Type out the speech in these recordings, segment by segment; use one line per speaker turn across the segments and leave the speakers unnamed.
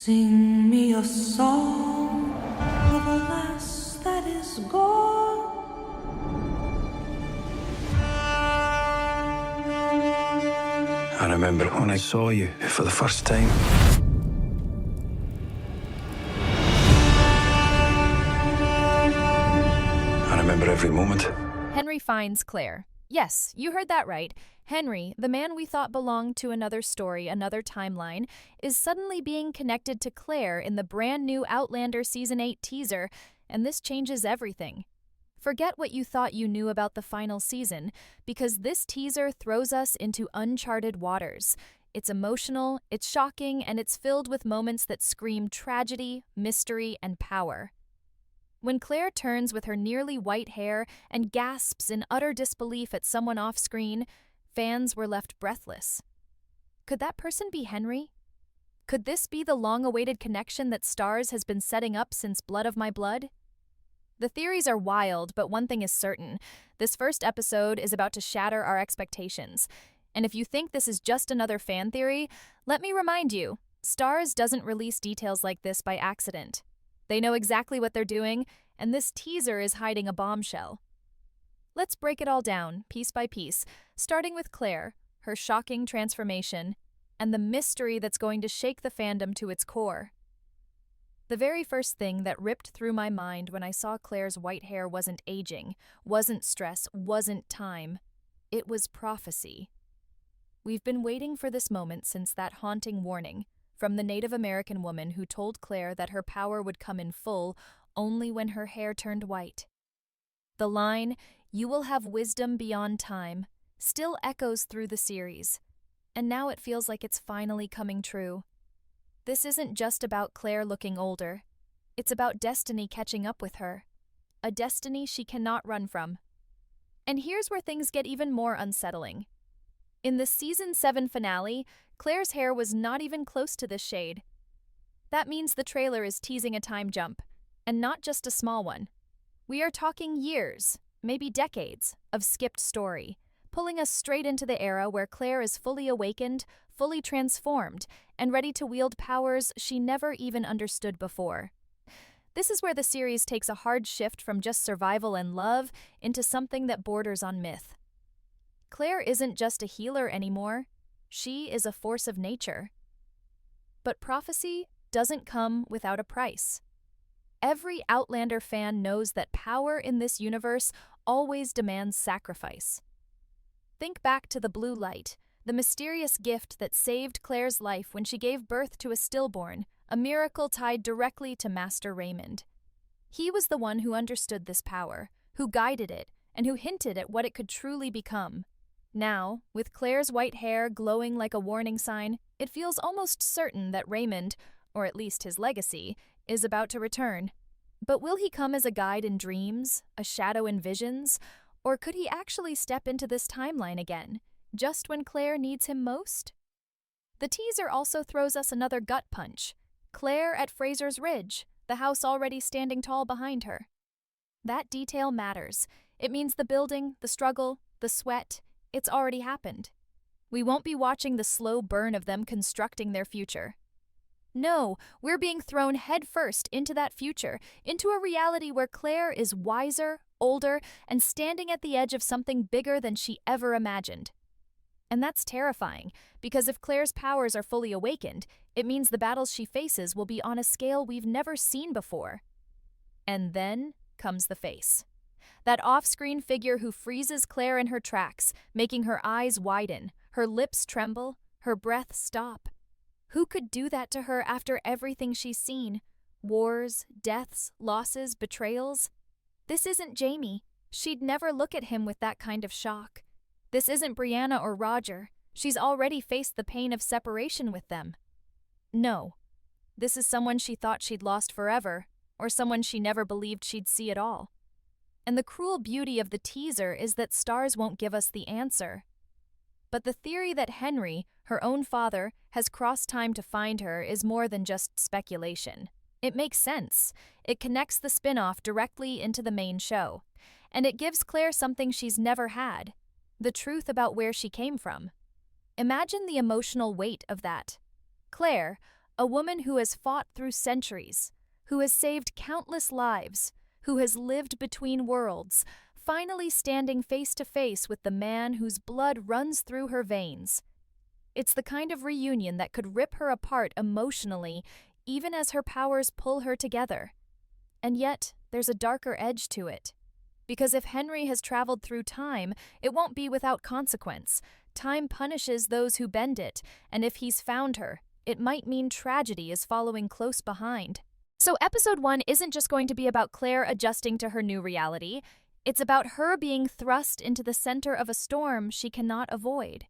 Sing me a song of a lass that is gone.
I remember it when I saw you for the first time. I remember every moment.
Henry finds Claire. Yes, you heard that right. Henry, the man we thought belonged to another story, another timeline, is suddenly being connected to Claire in the brand new Outlander Season 8 teaser, and this changes everything. Forget what you thought you knew about the final season, because this teaser throws us into uncharted waters. It's emotional, it's shocking, and it's filled with moments that scream tragedy, mystery, and power. When Claire turns with her nearly white hair and gasps in utter disbelief at someone off-screen, fans were left breathless. Could that person be Henry? Could this be the long-awaited connection that Starz has been setting up since Blood of My Blood? The theories are wild, but one thing is certain. This first episode is about to shatter our expectations. And if you think this is just another fan theory, let me remind you, Starz doesn't release details like this by accident. They know exactly what they're doing, and this teaser is hiding a bombshell. Let's break it all down, piece by piece, starting with Claire, her shocking transformation, and the mystery that's going to shake the fandom to its core. The very first thing that ripped through my mind when I saw Claire's white hair wasn't aging, wasn't stress, wasn't time. It was prophecy. We've been waiting for this moment since that haunting warning from the Native American woman who told Claire that her power would come in full only when her hair turned white. The line, "You will have wisdom beyond time," still echoes through the series, and now it feels like it's finally coming true. This isn't just about Claire looking older. It's about destiny catching up with her, a destiny she cannot run from. And here's where things get even more unsettling. In the Season 7 finale, Claire's hair was not even close to this shade. That means the trailer is teasing a time jump, and not just a small one. We are talking years, maybe decades, of skipped story, pulling us straight into the era where Claire is fully awakened, fully transformed, and ready to wield powers she never even understood before. This is where the series takes a hard shift from just survival and love into something that borders on myth. Claire isn't just a healer anymore. She is a force of nature. But prophecy doesn't come without a price. Every Outlander fan knows that power in this universe always demands sacrifice. Think back to the blue light, the mysterious gift that saved Claire's life when she gave birth to a stillborn, a miracle tied directly to Master Raymond. He was the one who understood this power, who guided it, and who hinted at what it could truly become. Now, with Claire's white hair glowing like a warning sign, it feels almost certain that Raymond, or at least his legacy, is about to return. But will he come as a guide in dreams, a shadow in visions, or could he actually step into this timeline again, just when Claire needs him most? The teaser also throws us another gut punch. Claire at Fraser's Ridge, the house already standing tall behind her. That detail matters. It means the building, the struggle, the sweat, it's already happened. We won't be watching the slow burn of them constructing their future. No, we're being thrown headfirst into that future, into a reality where Claire is wiser, older, and standing at the edge of something bigger than she ever imagined. And that's terrifying, because if Claire's powers are fully awakened, it means the battles she faces will be on a scale we've never seen before. And then comes the face. That off-screen figure who freezes Claire in her tracks, making her eyes widen, her lips tremble, her breath stop. Who could do that to her after everything she's seen? Wars, deaths, losses, betrayals? This isn't Jamie. She'd never look at him with that kind of shock. This isn't Brianna or Roger. She's already faced the pain of separation with them. No. This is someone she thought she'd lost forever, or someone she never believed she'd see at all. And the cruel beauty of the teaser is that Starz won't give us the answer. But the theory that Henry, her own father, has crossed time to find her is more than just speculation. It makes sense. It connects the spin-off directly into the main show. And it gives Claire something she's never had, the truth about where she came from. Imagine the emotional weight of that. Claire, A woman who has fought through centuries, who has saved countless lives, who has lived between worlds, finally standing face to face with the man whose blood runs through her veins. It's the kind of reunion that could rip her apart emotionally, even as her powers pull her together. And yet, there's a darker edge to it. Because if Henry has traveled through time, it won't be without consequence. Time punishes those who bend it, and if he's found her, it might mean tragedy is following close behind. So episode 1 isn't just going to be about Claire adjusting to her new reality. It's about her being thrust into the center of a storm she cannot avoid.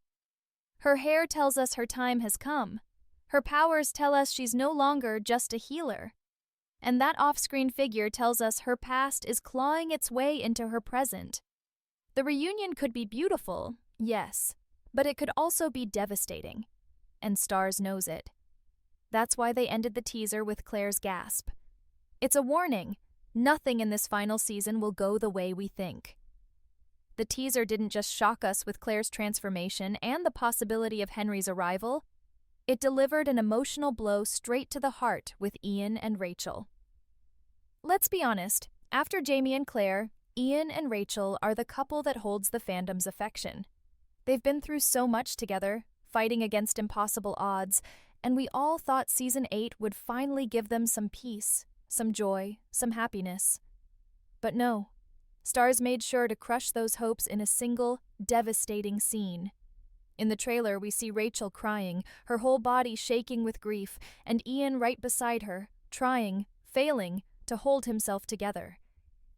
Her hair tells us her time has come. Her powers tell us she's no longer just a healer. And that off-screen figure tells us her past is clawing its way into her present. The reunion could be beautiful, yes, but it could also be devastating. And Starz knows it. That's why they ended the teaser with Claire's gasp. It's a warning. Nothing in this final season will go the way we think. The teaser didn't just shock us with Claire's transformation and the possibility of Henry's arrival. It delivered an emotional blow straight to the heart with Ian and Rachel. Let's be honest, after Jamie and Claire, Ian and Rachel are the couple that holds the fandom's affection. They've been through so much together, fighting against impossible odds, and we all thought Season 8 would finally give them some peace, some joy, some happiness. But no. Starz made sure to crush those hopes in a single, devastating scene. In the trailer, we see Rachel crying, her whole body shaking with grief, and Ian right beside her, trying, failing, to hold himself together.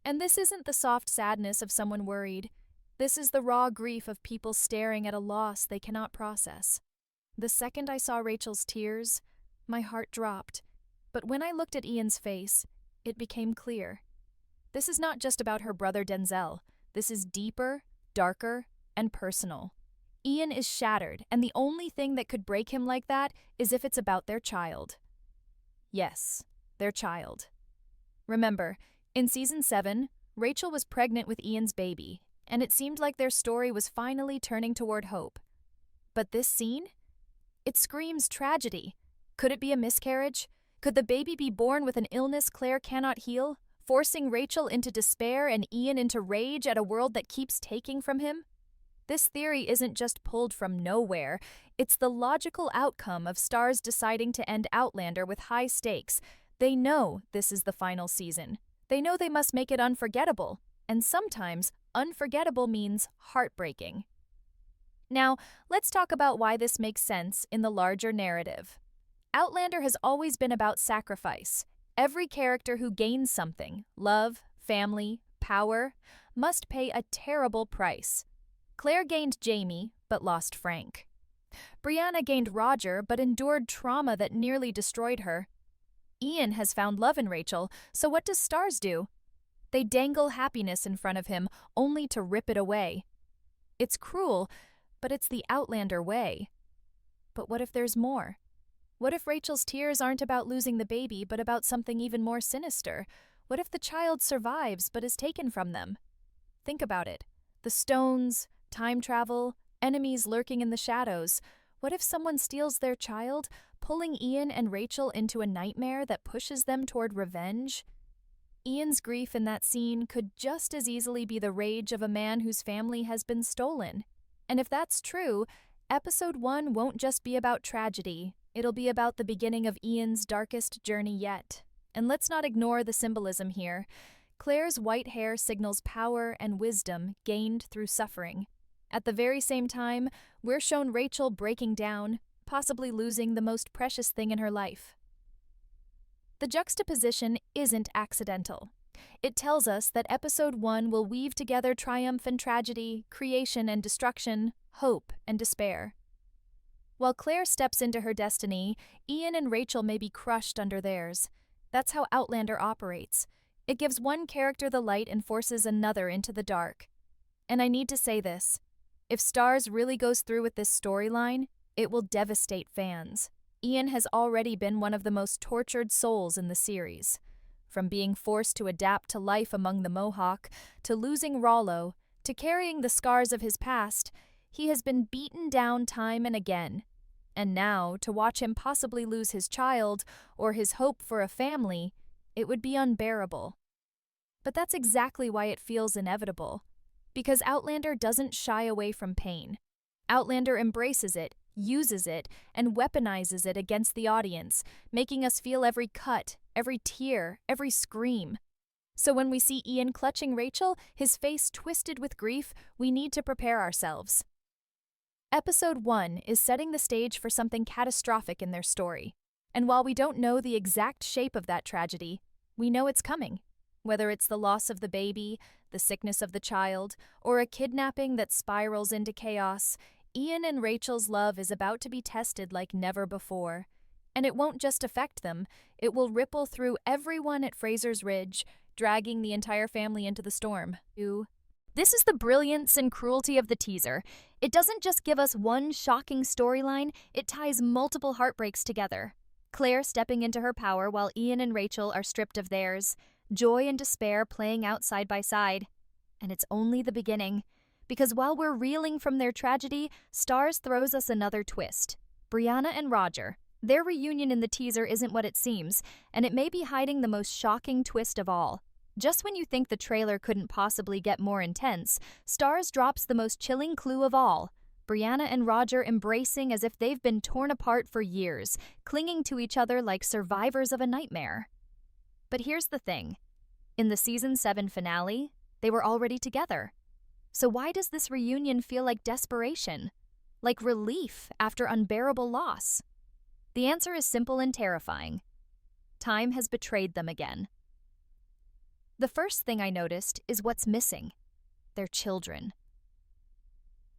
And this isn't the soft sadness of someone worried. This is the raw grief of people staring at a loss they cannot process. The second I saw Rachel's tears, my heart dropped. But when I looked at Ian's face, it became clear. This is not just about her brother Denzel. This is deeper, darker, and personal. Ian is shattered, and the only thing that could break him like that is if it's about their child. Yes, their child. Remember, in Season 7, Rachel was pregnant with Ian's baby, and it seemed like their story was finally turning toward hope. But this scene? It screams tragedy. Could it be a miscarriage? Could the baby be born with an illness Claire cannot heal, forcing Rachel into despair and Ian into rage at a world that keeps taking from him? This theory isn't just pulled from nowhere. It's the logical outcome of Starz deciding to end Outlander with high stakes. They know this is the final season. They know they must make it unforgettable. And sometimes, unforgettable means heartbreaking. Now, let's talk about why this makes sense in the larger narrative. Outlander has always been about sacrifice. Every character who gains something, love, family, power, must pay a terrible price. Claire gained Jamie, but lost Frank. Brianna gained Roger, but endured trauma that nearly destroyed her. Ian has found love in Rachel, so what does Starz do? They dangle happiness in front of him, only to rip it away. It's cruel, but it's the Outlander way. But what if there's more? What if Rachel's tears aren't about losing the baby, but about something even more sinister? What if the child survives, but is taken from them? Think about it. The stones, time travel, enemies lurking in the shadows. What if someone steals their child, pulling Ian and Rachel into a nightmare that pushes them toward revenge? Ian's grief in that scene could just as easily be the rage of a man whose family has been stolen. And if that's true, Episode 1 won't just be about tragedy. It'll be about the beginning of Ian's darkest journey yet. And let's not ignore the symbolism here. Claire's white hair signals power and wisdom gained through suffering. At the very same time, we're shown Rachel breaking down, possibly losing the most precious thing in her life. The juxtaposition isn't accidental. It tells us that Episode 1 will weave together triumph and tragedy, creation and destruction, hope and despair. While Claire steps into her destiny, Ian and Rachel may be crushed under theirs. That's how Outlander operates. It gives one character the light and forces another into the dark. And I need to say this. If Starz really goes through with this storyline, it will devastate fans. Ian has already been one of the most tortured souls in the series. From being forced to adapt to life among the Mohawk, to losing Rollo, to carrying the scars of his past, he has been beaten down time and again. And now, to watch him possibly lose his child or his hope for a family, it would be unbearable. But that's exactly why it feels inevitable. Because Outlander doesn't shy away from pain. Outlander embraces it, uses it, and weaponizes it against the audience, making us feel every cut, every tear, every scream. So when we see Ian clutching Rachel, his face twisted with grief, we need to prepare ourselves. Episode 1 is setting the stage for something catastrophic in their story. And while we don't know the exact shape of that tragedy, we know it's coming. Whether it's the loss of the baby, the sickness of the child, or a kidnapping that spirals into chaos, Ian and Rachel's love is about to be tested like never before. And it won't just affect them, it will ripple through everyone at Fraser's Ridge, dragging the entire family into the storm. This is the brilliance and cruelty of the teaser. It doesn't just give us one shocking storyline, it ties multiple heartbreaks together. Claire stepping into her power while Ian and Rachel are stripped of theirs. Joy and despair playing out side by side. And it's only the beginning. Because while we're reeling from their tragedy, Stars throws us another twist. Brianna and Roger. Their reunion in the teaser isn't what it seems, and it may be hiding the most shocking twist of all. Just when you think the trailer couldn't possibly get more intense, Stars drops the most chilling clue of all. Brianna and Roger embracing as if they've been torn apart for years, clinging to each other like survivors of a nightmare. But here's the thing. In the Season 7 finale, they were already together. So why does this reunion feel like desperation? Like relief after unbearable loss? The answer is simple and terrifying. Time has betrayed them again. The first thing I noticed is what's missing. Their children.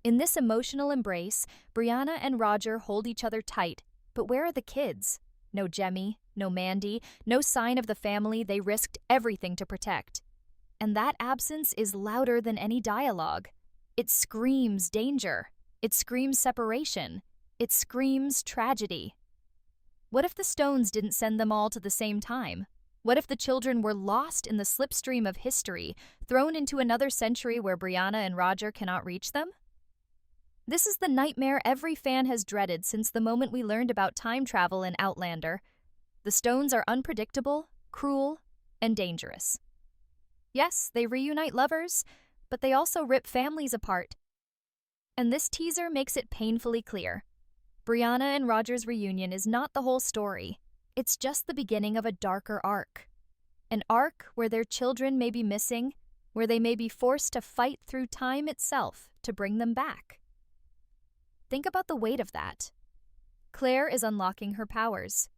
In this emotional embrace, Brianna and Roger hold each other tight, but where are the kids? No Jemmy, no Mandy, no sign of the family they risked everything to protect. And that absence is louder than any dialogue. It screams danger. It screams separation. It screams tragedy. What if the stones didn't send them all to the same time? What if the children were lost in the slipstream of history, thrown into another century where Brianna and Roger cannot reach them? This is the nightmare every fan has dreaded since the moment we learned about time travel in Outlander. The stones are unpredictable, cruel, and dangerous. Yes, they reunite lovers, but they also rip families apart. And this teaser makes it painfully clear. Brianna and Roger's reunion is not the whole story. It's just the beginning of a darker arc. An arc where their children may be missing, where they may be forced to fight through time itself to bring them back. Think about the weight of that. Claire is unlocking her powers.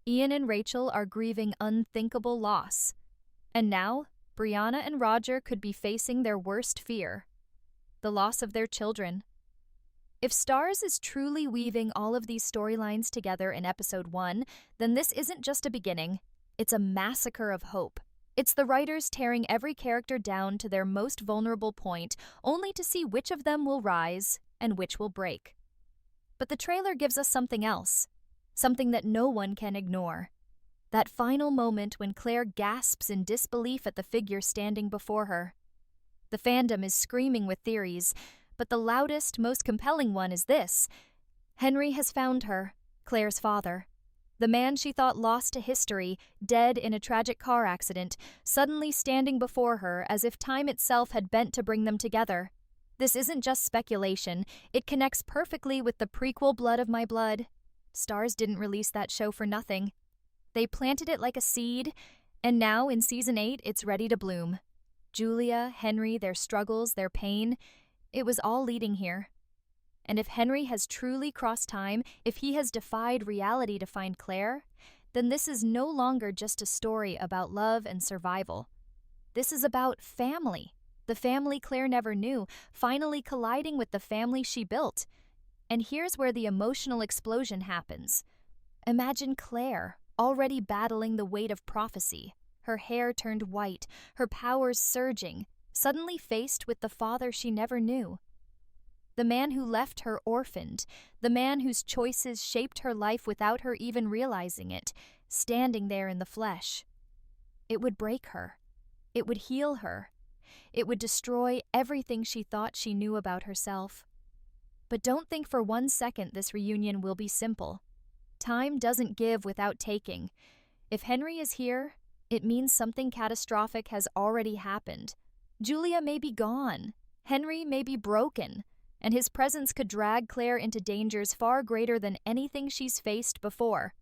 Ian and Rachel are grieving unthinkable loss. And now, Brianna and Roger could be facing their worst fear, the loss of their children. If Stars is truly weaving all of these storylines together in Episode 1, then this isn't just a beginning, it's a massacre of hope. It's the writers tearing every character down to their most vulnerable point, only to see which of them will rise and which will break. But the trailer gives us something else, something that no one can ignore. That final moment when Claire gasps in disbelief at the figure standing before her. The fandom is screaming with theories, but the loudest, most compelling one is this. Henry has found her, Claire's father. The man she thought lost to history, dead in a tragic car accident, suddenly standing before her as if time itself had bent to bring them together. This isn't just speculation, it connects perfectly with the prequel Blood of My Blood. Stars didn't release that show for nothing. They planted it like a seed, and now in Season 8 it's ready to bloom. Julia, Henry, their struggles, their pain, it was all leading here. And if Henry has truly crossed time, if he has defied reality to find Claire, then this is no longer just a story about love and survival. This is about family. The family Claire never knew, finally colliding with the family she built. And here's where the emotional explosion happens. Imagine Claire, already battling the weight of prophecy, her hair turned white, her powers surging, suddenly faced with the father she never knew. The man who left her orphaned, the man whose choices shaped her life without her even realizing it, standing there in the flesh. It would break her. It would heal her. It would destroy everything she thought she knew about herself. But don't think for 1 second this reunion will be simple. Time doesn't give without taking. If Henry is here, it means something catastrophic has already happened. Julia may be gone, Henry may be broken, and his presence could drag Claire into dangers far greater than anything she's faced before.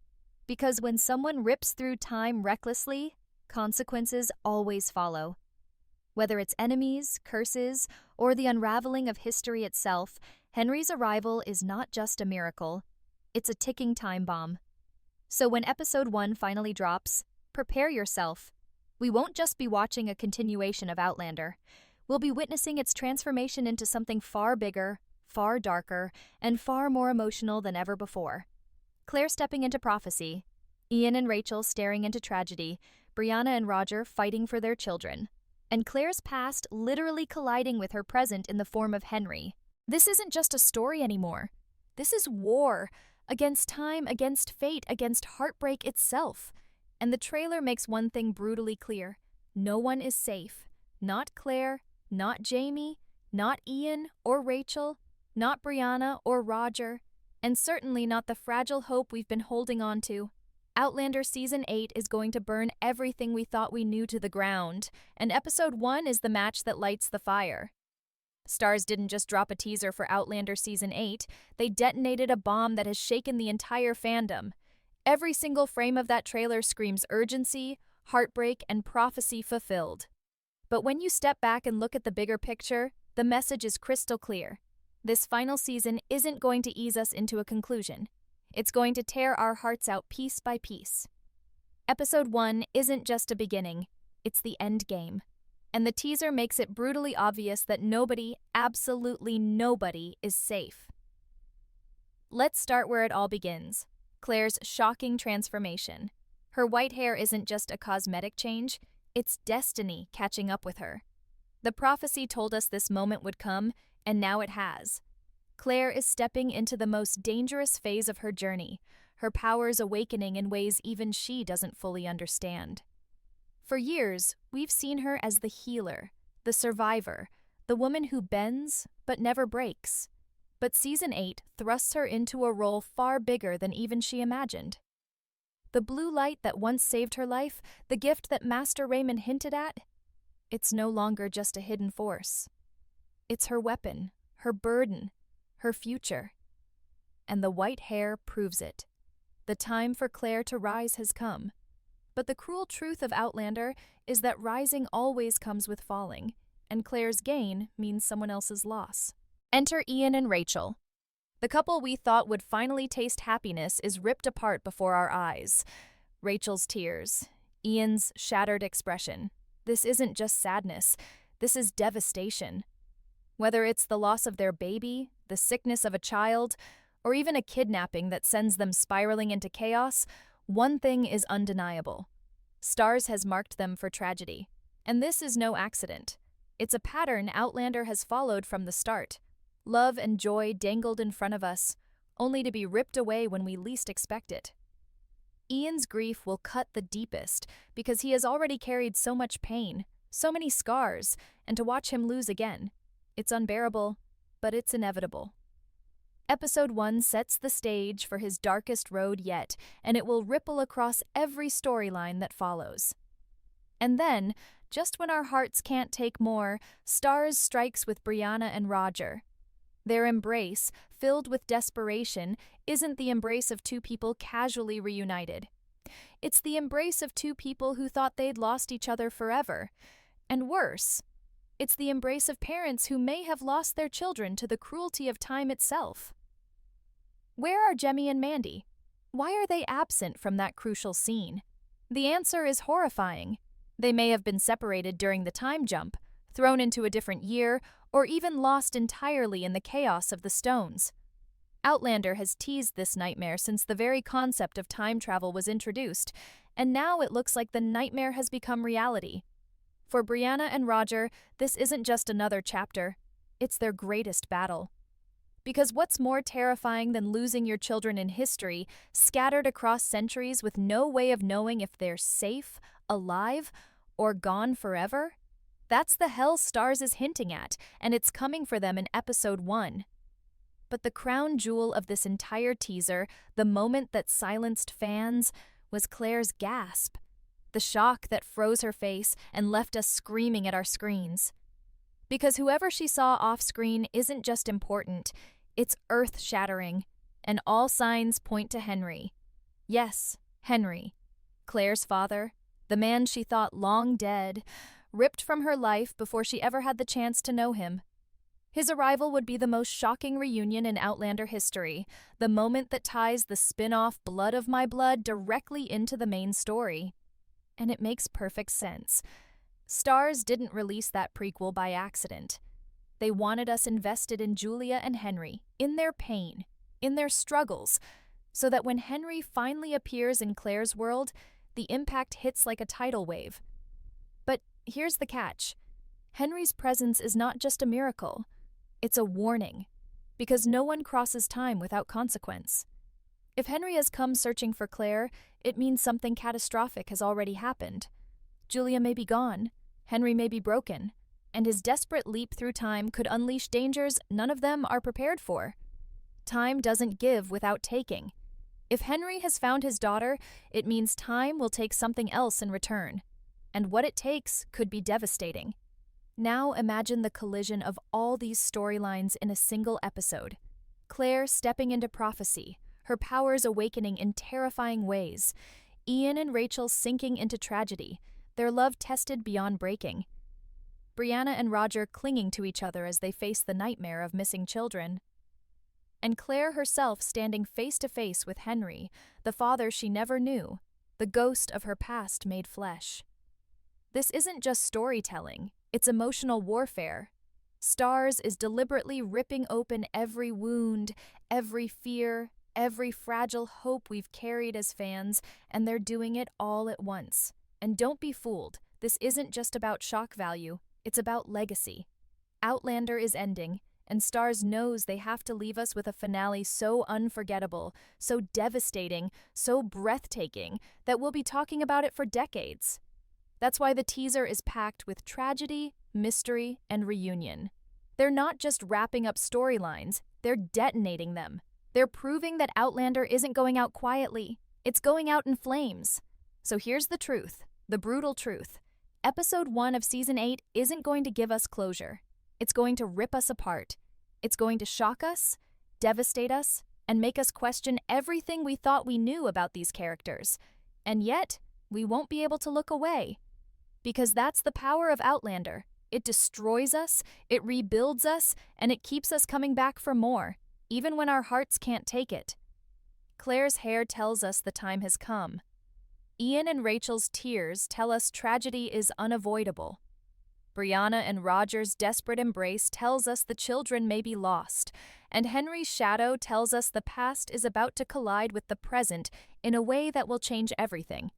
Because when someone rips through time recklessly, consequences always follow. Whether it's enemies, curses, or the unraveling of history itself, Henry's arrival is not just a miracle, it's a ticking time bomb. So when episode 1 finally drops, prepare yourself. We won't just be watching a continuation of Outlander. We'll be witnessing its transformation into something far bigger, far darker, and far more emotional than ever before. Claire stepping into prophecy, Ian and Rachel staring into tragedy, Brianna and Roger fighting for their children, and Claire's past literally colliding with her present in the form of Henry. This isn't just a story anymore. This is war, against time, against fate, against heartbreak itself. And the trailer makes one thing brutally clear. No one is safe. Not Claire, not Jamie, not Ian or Rachel, not Brianna or Roger, and certainly not the fragile hope we've been holding on to. Outlander Season 8 is going to burn everything we thought we knew to the ground, and Episode 1 is the match that lights the fire. Starz didn't just drop a teaser for Outlander Season 8, they detonated a bomb that has shaken the entire fandom. Every single frame of that trailer screams urgency, heartbreak, and prophecy fulfilled. But when you step back and look at the bigger picture, the message is crystal clear. This final season isn't going to ease us into a conclusion. It's going to tear our hearts out piece by piece. Episode 1 isn't just a beginning, it's the end game. And the teaser makes it brutally obvious that nobody, absolutely nobody, is safe. Let's start where it all begins. Claire's shocking transformation. Her white hair isn't just a cosmetic change, it's destiny catching up with her. The prophecy told us this moment would come, and now it has. Claire is stepping into the most dangerous phase of her journey, her powers awakening in ways even she doesn't fully understand. For years, we've seen her as the healer, the survivor, the woman who bends but never breaks. But Season 8 thrusts her into a role far bigger than even she imagined. The blue light that once saved her life, the gift that Master Raymond hinted at, it's no longer just a hidden force. It's her weapon, her burden, her future. And the white hair proves it. The time for Claire to rise has come. But the cruel truth of Outlander is that rising always comes with falling, and Claire's gain means someone else's loss. Enter Ian and Rachel. The couple we thought would finally taste happiness is ripped apart before our eyes. Rachel's tears, Ian's shattered expression. This isn't just sadness, this is devastation. Whether it's the loss of their baby, the sickness of a child, or even a kidnapping that sends them spiraling into chaos, one thing is undeniable. Starz has marked them for tragedy. And this is no accident. It's a pattern Outlander has followed from the start. Love and joy dangled in front of us, only to be ripped away when we least expect it. Ian's grief will cut the deepest because he has already carried so much pain, so many scars, and to watch him lose again, it's unbearable, but it's inevitable. Episode 1 sets the stage for his darkest road yet, and it will ripple across every storyline that follows. And then, just when our hearts can't take more, Starz strikes with Brianna and Roger. Their embrace, filled with desperation, isn't the embrace of two people casually reunited. It's the embrace of two people who thought they'd lost each other forever. And worse, it's the embrace of parents who may have lost their children to the cruelty of time itself. Where are Jemmy and Mandy? Why are they absent from that crucial scene? The answer is horrifying. They may have been separated during the time jump, thrown into a different year, or even lost entirely in the chaos of the stones. Outlander has teased this nightmare since the very concept of time travel was introduced, and now it looks like the nightmare has become reality. For Brianna and Roger, this isn't just another chapter, it's their greatest battle. Because what's more terrifying than losing your children in history, scattered across centuries with no way of knowing if they're safe, alive, or gone forever? That's the hell Starz is hinting at, and it's coming for them in Episode 1. But the crown jewel of this entire teaser, the moment that silenced fans, was Claire's gasp. The shock that froze her face and left us screaming at our screens. Because whoever she saw off-screen isn't just important, it's earth-shattering, and all signs point to Henry. Yes, Henry. Claire's father, the man she thought long dead, ripped from her life before she ever had the chance to know him. His arrival would be the most shocking reunion in Outlander history, the moment that ties the spin-off Blood of My Blood directly into the main story. And it makes perfect sense. Starz didn't release that prequel by accident. They wanted us invested in Julia and Henry, in their pain, in their struggles, so that when Henry finally appears in Claire's world, the impact hits like a tidal wave. But here's the catch. Henry's presence is not just a miracle. It's a warning, because no one crosses time without consequence. If Henry has come searching for Claire, it means something catastrophic has already happened. Julia may be gone, Henry may be broken, and his desperate leap through time could unleash dangers none of them are prepared for. Time doesn't give without taking. If Henry has found his daughter, it means time will take something else in return, and what it takes could be devastating. Now imagine the collision of all these storylines in a single episode. Claire stepping into prophecy, her powers awakening in terrifying ways. Ian and Rachel sinking into tragedy, their love tested beyond breaking. Brianna and Roger clinging to each other as they face the nightmare of missing children. And Claire herself standing face to face with Henry, the father she never knew, the ghost of her past made flesh. This isn't just storytelling, it's emotional warfare. Starz is deliberately ripping open every wound, every fear, every fragile hope we've carried as fans, and they're doing it all at once. And don't be fooled, this isn't just about shock value, it's about legacy. Outlander is ending, and Starz knows they have to leave us with a finale so unforgettable, so devastating, so breathtaking, that we'll be talking about it for decades. That's why the teaser is packed with tragedy, mystery, and reunion. They're not just wrapping up storylines, they're detonating them. They're proving that Outlander isn't going out quietly, it's going out in flames. So here's the truth, the brutal truth. Episode 1 of Season 8 isn't going to give us closure. It's going to rip us apart. It's going to shock us, devastate us, and make us question everything we thought we knew about these characters. And yet, we won't be able to look away. Because that's the power of Outlander. It destroys us, it rebuilds us, and it keeps us coming back for more, even when our hearts can't take it. Claire's hair tells us the time has come. Ian and Rachel's tears tell us tragedy is unavoidable. Brianna and Roger's desperate embrace tells us the children may be lost, and Henry's shadow tells us the past is about to collide with the present in a way that will change everything.